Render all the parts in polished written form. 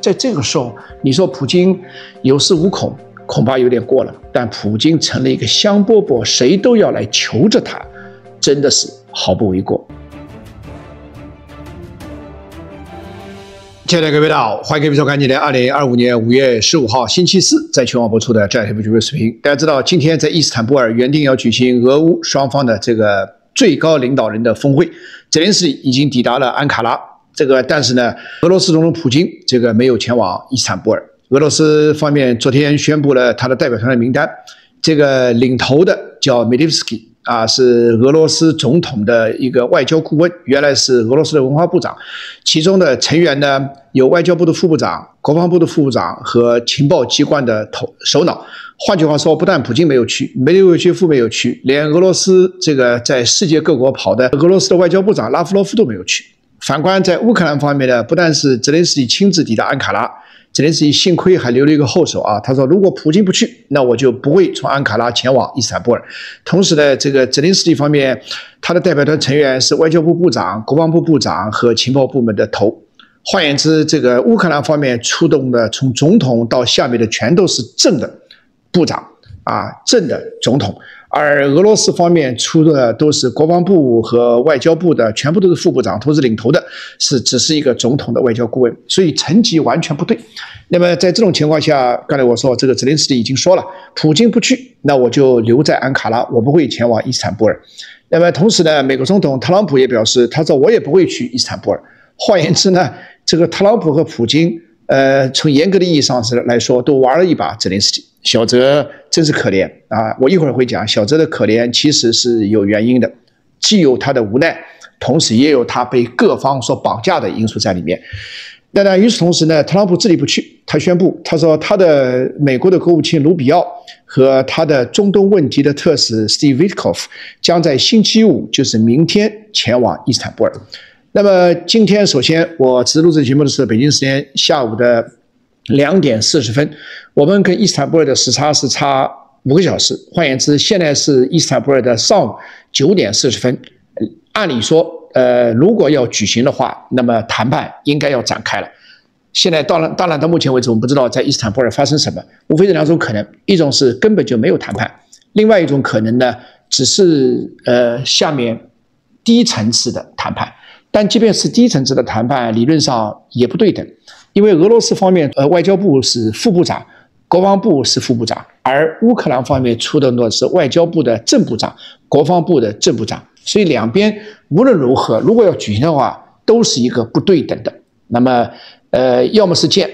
在这个时候，你说普京有恃无恐，恐怕有点过了。但普京成了一个香饽饽，谁都要来求着他，真的是毫不为过。亲爱的各位大家好，欢迎各位收看今天2025年5月15号星期四在全网播出的这样一部视频。大家知道，今天在伊斯坦布尔原定要举行俄乌双方的这个最高领导人的峰会，泽连斯基已经抵达了安卡拉。但是呢，俄罗斯总统普京没有前往伊斯坦布尔。俄罗斯方面昨天宣布了他的代表团的名单，领头的叫梅迪夫斯基是俄罗斯总统的一个外交顾问，原来是俄罗斯的文化部长。其中的成员呢，有外交部的副部长、国防部的副部长和情报机关的首脑。换句话说，不但普京没有去，梅迪韦杰夫没有去，连俄罗斯在世界各国跑的俄罗斯的外交部长拉夫罗夫都没有去。反观在乌克兰方面呢，不但是泽连斯基亲自抵达安卡拉，泽连斯基幸亏还留了一个后手他说如果普京不去，那我就不会从安卡拉前往伊斯坦布尔。同时呢，泽连斯基方面，他的代表团成员是外交部部长、国防部部长和情报部门的头。换言之，乌克兰方面出动的从总统到下面的全都是正的部长正的总统。而俄罗斯方面出的都是国防部和外交部的，全部都是副部长，同时领头的只是一个总统的外交顾问，所以层级完全不对。那么在这种情况下，刚才我说泽连斯基已经说了，普京不去，那我就留在安卡拉，我不会前往伊斯坦布尔。那么同时呢，美国总统特朗普也表示，他说我也不会去伊斯坦布尔。换言之呢，特朗普和普京从严格的意义上来说都玩了一把泽连斯基。小泽真是可怜我一会儿会讲，小泽的可怜其实是有原因的，既有他的无奈，同时也有他被各方所绑架的因素在里面。但与此同时呢，特朗普自己不去，他宣布，他说他的美国的国务卿卢比奥和他的中东问题的特使 Steve Witkoff 将在星期五，就是明天前往伊斯坦布尔。那么今天首先我录制节目的是北京时间下午的2点40分，我们跟伊斯坦布尔的时差是差5个小时。换言之，现在是伊斯坦布尔的上午9点40分。按理说，如果要举行的话，那么谈判应该要展开了。现在当然到目前为止，我们不知道在伊斯坦布尔发生什么，无非是2种可能：一种是根本就没有谈判，另外一种可能呢，只是下面低层次的谈判。但即便是低层次的谈判，理论上也不对等。因为俄罗斯方面，外交部是副部长，国防部是副部长，而乌克兰方面出动的是外交部的正部长、国防部的正部长，所以两边无论如何，如果要举行的话，都是一个不对等的。那么，要么是见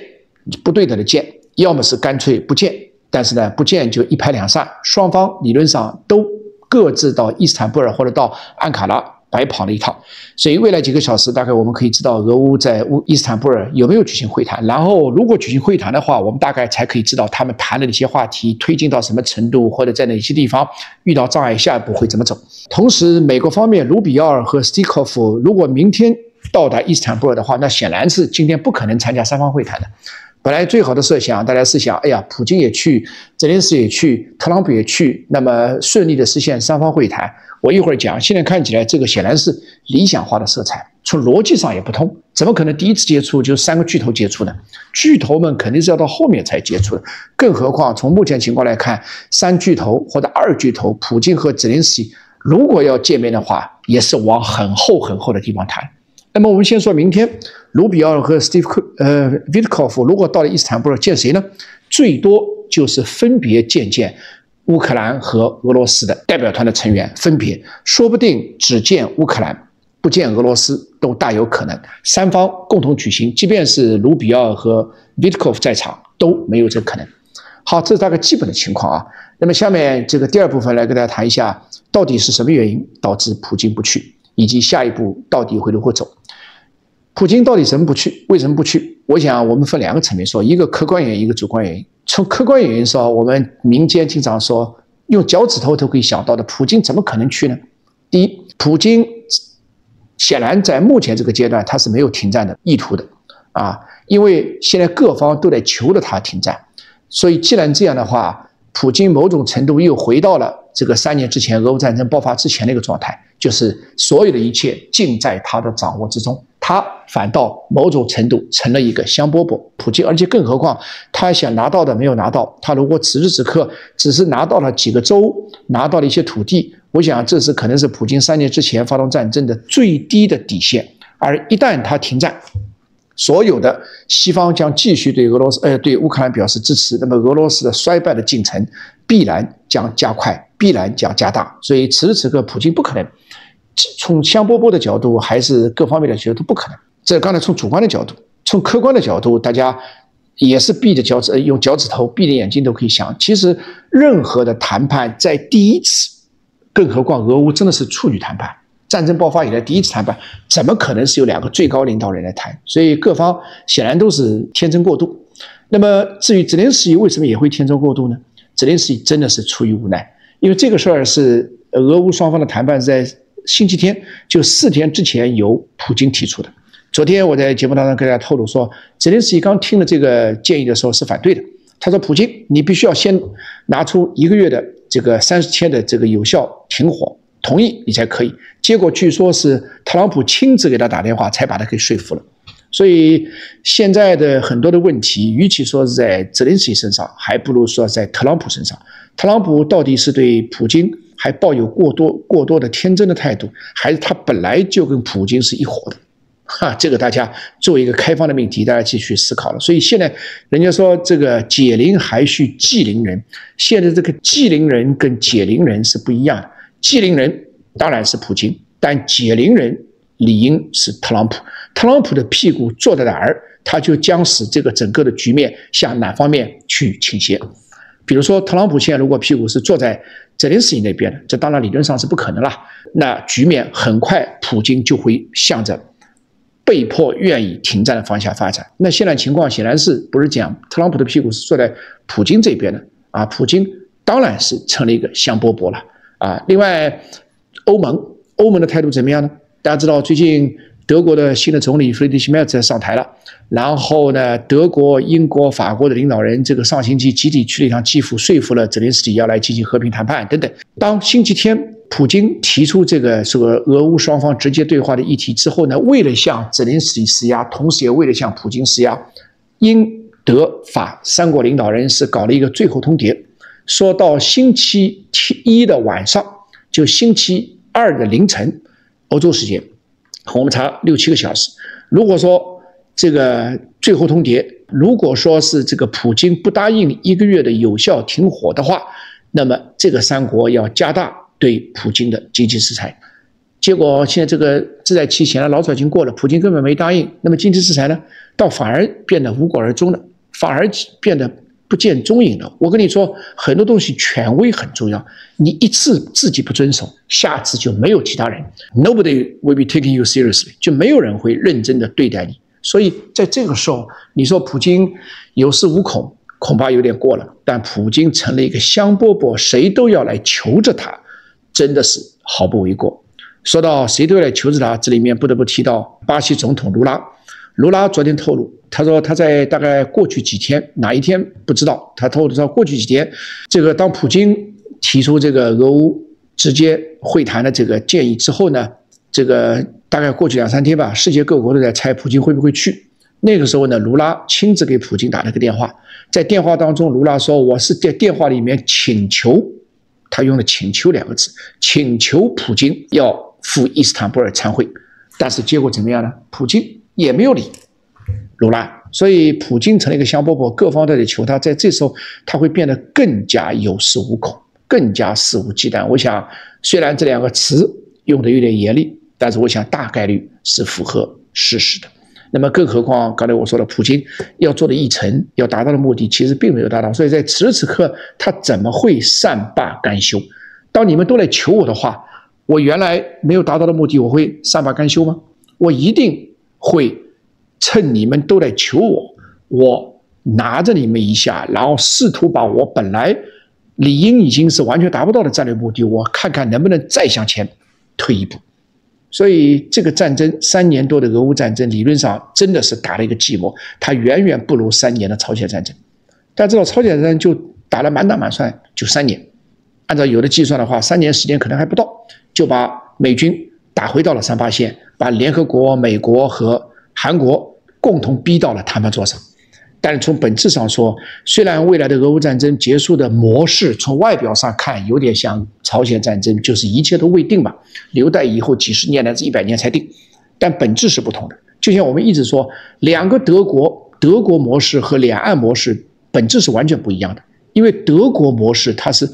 不对等的见，要么是干脆不见。但是呢，不见就一拍两散，双方理论上都各自到伊斯坦布尔或者到安卡拉白跑了一趟。所以未来几个小时，大概我们可以知道俄乌在伊斯坦布尔有没有举行会谈，然后如果举行会谈的话，我们大概才可以知道他们谈的哪些话题推进到什么程度，或者在哪些地方遇到障碍，下一步会怎么走。同时美国方面卢比奥和斯蒂科夫如果明天到达伊斯坦布尔的话，那显然是今天不可能参加三方会谈的。本来最好的设想，大家是想，普京也去，泽连斯基也去，特朗普也去，那么顺利的实现三方会谈。我一会儿讲，现在看起来这个显然是理想化的色彩，从逻辑上也不通，怎么可能第一次接触就3个巨头接触呢？巨头们肯定是要到后面才接触的，更何况从目前情况来看，3巨头或者2巨头，普京和泽连斯基如果要见面的话，也是往很厚很厚的地方谈。那么我们先说明天，卢比奥和 Steve Witkoff 如果到了伊斯坦布尔见谁呢？最多就是分别见乌克兰和俄罗斯的代表团的成员，分别说不定只见乌克兰不见俄罗斯都大有可能，三方共同举行，即便是卢比奥和 Witkoff 在场都没有这可能。好，这是大概基本的情况那么下面第二部分来跟大家谈一下，到底是什么原因导致普京不去，以及下一步到底会如何走。普京到底什么不去？为什么不去？我想我们分2个层面说，一个客观原因，一个主观原因。从客观原因说，我们民间经常说，用脚趾头都可以想到的，普京怎么可能去呢？第一，普京显然在目前这个阶段他是没有停战的意图的因为现在各方都在求着他停战，所以既然这样的话，普京某种程度又回到了这个3年之前俄乌战争爆发之前的一个状态，就是所有的一切尽在他的掌握之中，他反倒某种程度成了一个香饽饽。普京，而且更何况他想拿到的没有拿到，他如果此时此刻只是拿到了几个州，拿到了一些土地，我想这是可能是普京3年之前发动战争的最低的底线。而一旦他停战，所有的西方将继续对对乌克兰表示支持，那么俄罗斯的衰败的进程必然将加快，必然将加大。所以此时此刻，普京不可能从香饽饽的角度，还是各方面的角度不可能。这刚才从主观的角度，从客观的角度，大家也是用脚趾头闭着眼睛都可以想。其实任何的谈判在第一次，更何况俄乌真的是处女谈判。战争爆发以来第一次谈判，怎么可能是由2个最高领导人来谈？所以各方显然都是天真过度。那么至于泽连斯基为什么也会天真过度呢？泽连斯基真的是出于无奈，因为这个事儿是俄乌双方的谈判是在星期天，就4天之前由普京提出的。昨天我在节目当中跟大家透露说，泽连斯基刚听了这个建议的时候是反对的。他说：“普京，你必须要先拿出1个月的这个30天的这个有效停火。”同意你才可以，结果据说是特朗普亲自给他打电话才把他给说服了。所以现在的很多的问题，与其说是在泽连斯基身上，还不如说在特朗普身上。特朗普到底是对普京还抱有过多的天真的态度，还是他本来就跟普京是一伙的？这个大家作为一个开放的命题，大家继续思考了。所以现在人家说这个解铃还须系铃人，现在这个系铃人跟解铃人是不一样的。系铃人当然是普京，但解铃人理应是特朗普。特朗普的屁股坐在哪儿，他就将使这个整个的局面向哪方面去倾斜。比如说，特朗普现在如果屁股是坐在泽连斯基那边的，这当然理论上是不可能了。那局面很快，普京就会向着被迫愿意停战的方向发展。那现在情况显然是不是这样？特朗普的屁股是坐在普京这边的啊，普京当然是成了一个香饽饽了。另外，欧盟的态度怎么样呢？大家知道，最近德国的新的总理弗里迪希梅尔茨上台了，然后呢，德国、英国、法国的领导人这个上星期集体去了一趟基辅，说服了泽连斯基要来进行和平谈判等等。当星期天普京提出这个俄乌双方直接对话的议题之后呢，为了向泽连斯基施压，同时也为了向普京施压，英、德、法3国领导人是搞了一个最后通牒。说到星期1的晚上，就星期2的凌晨，欧洲时间，我们查6-7个小时。如果说这个最后通牒，如果说是这个普京不答应1个月的有效停火的话，那么这个3国要加大对普京的经济制裁。结果现在这个制裁期显然老早已经过了，普京根本没答应。那么经济制裁呢，倒反而变得无果而终了，反而变得不见踪影了。我跟你说，很多东西权威很重要，你一次自己不遵守，下次就没有其他人 ，Nobody will be taking you seriously， 就没有人会认真的对待你。所以在这个时候，你说普京有恃无恐，恐怕有点过了。但普京成了一个香饽饽，谁都要来求着他，真的是毫不为过。说到谁都要来求着他，这里面不得不提到巴西总统卢拉。卢拉昨天透露，他说他在大概过去几天，哪一天不知道，他透露说过去几天，这个当普京提出这个俄乌直接会谈的这个建议之后呢，这个大概过去2-3天吧，世界各国都在猜普京会不会去。那个时候呢，卢拉亲自给普京打了个电话，在电话当中，卢拉说我是在电话里面请求，他用了请求2个字，请求普京要赴伊斯坦布尔参会。但是结果怎么样呢？普京也没有理卢拉，所以普京成了一个香饽饽，各方都得求他，在这时候他会变得更加有恃无恐，更加肆无忌惮。我想虽然这2个词用的有点严厉，但是我想大概率是符合事实的。那么更何况刚才我说的，普京要做的议程，要达到的目的其实并没有达到，所以在此时此刻他怎么会善罢甘休？当你们都来求我的话，我原来没有达到的目的，我会善罢甘休吗？我一定会趁你们都来求我，我拿着你们一下，然后试图把我本来理应已经是完全达不到的战略目的，我看看能不能再向前退一步。所以这个战争3年多的俄乌战争，理论上真的是打了一个寂寞，它远远不如3年的朝鲜战争。大家知道朝鲜战争就打了满打满算就3年，按照有的计算的话，3年时间可能还不到，就把美军打回到了三八线，把联合国、美国和韩国共同逼到了谈判桌上。但是从本质上说，虽然未来的俄乌战争结束的模式从外表上看有点像朝鲜战争，就是一切都未定嘛，留待以后几十年乃至100年才定，但本质是不同的。就像我们一直说，两个德国模式和两岸模式本质是完全不一样的。因为德国模式它是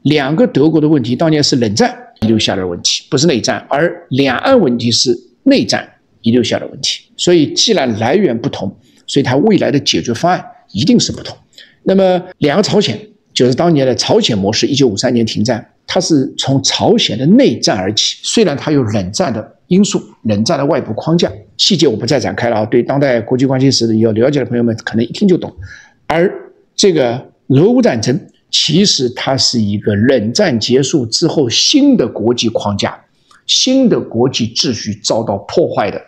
两个德国的问题，当年是冷战遗留下来的问题，不是内战，而两岸问题是内战遗留下的问题。所以既然来源不同，所以它未来的解决方案一定是不同。那么两个朝鲜就是当年的朝鲜模式，1953年停战，它是从朝鲜的内战而起，虽然它有冷战的因素，冷战的外部框架，细节我不再展开了啊，对当代国际关系史有了解的朋友们可能一听就懂。而这个俄乌战争其实它是一个冷战结束之后新的国际框架、新的国际秩序遭到破坏的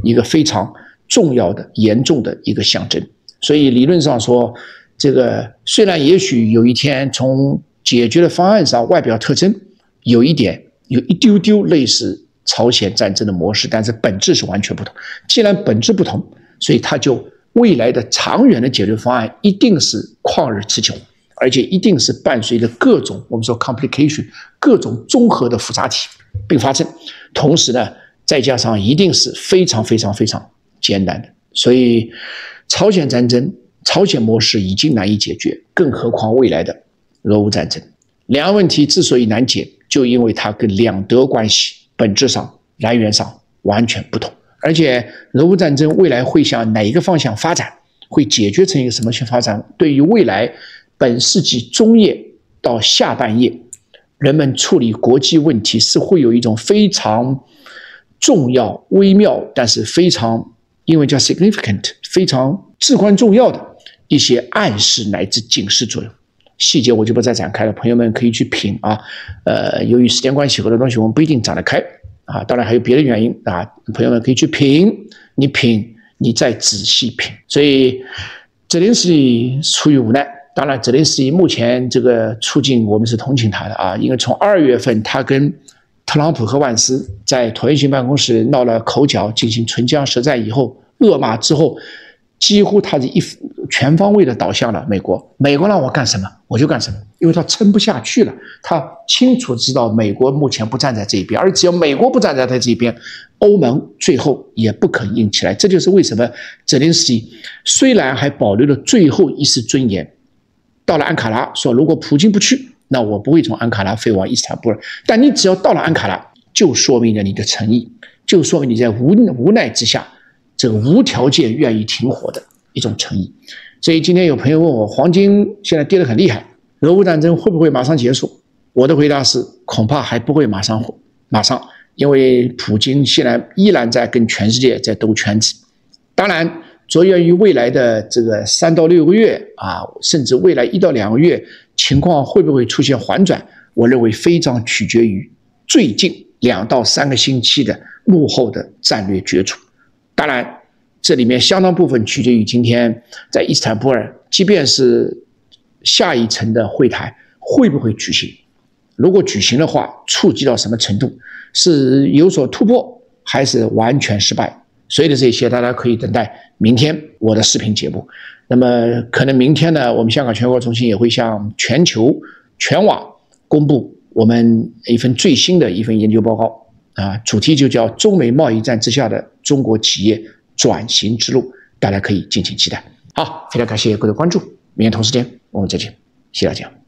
一个非常重要的、严重的一个象征。所以理论上说，这个虽然也许有一天从解决的方案上、外表特征有一丢丢类似朝鲜战争的模式，但是本质是完全不同。既然本质不同，所以它就未来的长远的解决方案一定是旷日持久，而且一定是伴随着各种我们说 complication 各种综合的复杂体并发症，同时呢，再加上一定是非常艰难的。所以朝鲜战争、朝鲜模式已经难以解决，更何况未来的俄乌战争。两岸问题之所以难解，就因为它跟两德关系本质上、来源上完全不同。而且俄乌战争未来会向哪一个方向发展，会解决成一个什么去发展，对于未来本世纪中叶到下半叶人们处理国际问题是会有一种非常重要、微妙，但是非常因为叫 significant 非常至关重要的一些暗示乃至警示作用。细节我就不再展开了，朋友们可以去品啊。由于时间关系，很多东西我们不一定讲得开啊，当然还有别的原因啊，朋友们可以去品，你品，你再仔细品。所以泽连斯基出于无奈，当然泽连斯基目前这个处境我们是同情他的啊，因为从2月份他跟特朗普和万斯在椭圆形办公室闹了口角，进行唇枪舌战以后，恶骂之后，几乎他是全方位的倒向了美国。美国让我干什么我就干什么，因为他撑不下去了。他清楚知道美国目前不站在这一边，而只要美国不站在他这一边，欧盟最后也不肯硬起来。这就是为什么泽连斯基虽然还保留了最后一丝尊严，到了安卡拉说如果普京不去，那我不会从安卡拉飞往伊斯坦布尔。但你只要到了安卡拉，就说明了你的诚意，就说明你在无奈之下这个无条件愿意停火的一种诚意。所以今天有朋友问我，黄金现在跌得很厉害，俄乌战争会不会马上结束？我的回答是，恐怕还不会马上，因为普京现在依然在跟全世界在兜圈子。当然，着眼于未来的这个3到6个月啊，甚至未来1到2个月，情况会不会出现缓转？我认为非常取决于最近2到3个星期的幕后的战略决策。当然，这里面相当部分取决于今天在伊斯坦布尔，即便是下一层的会谈会不会举行。如果举行的话，触及到什么程度，是有所突破还是完全失败。所有的这些大家可以等待明天我的视频节目。那么可能明天呢，我们香港全国中心也会向全球全网公布我们一份最新的一份研究报告啊，主题就叫中美贸易战之下的中国企业转型之路，大家可以敬请期待。好，非常感谢各位关注，明天同时间我们再见，谢谢大家。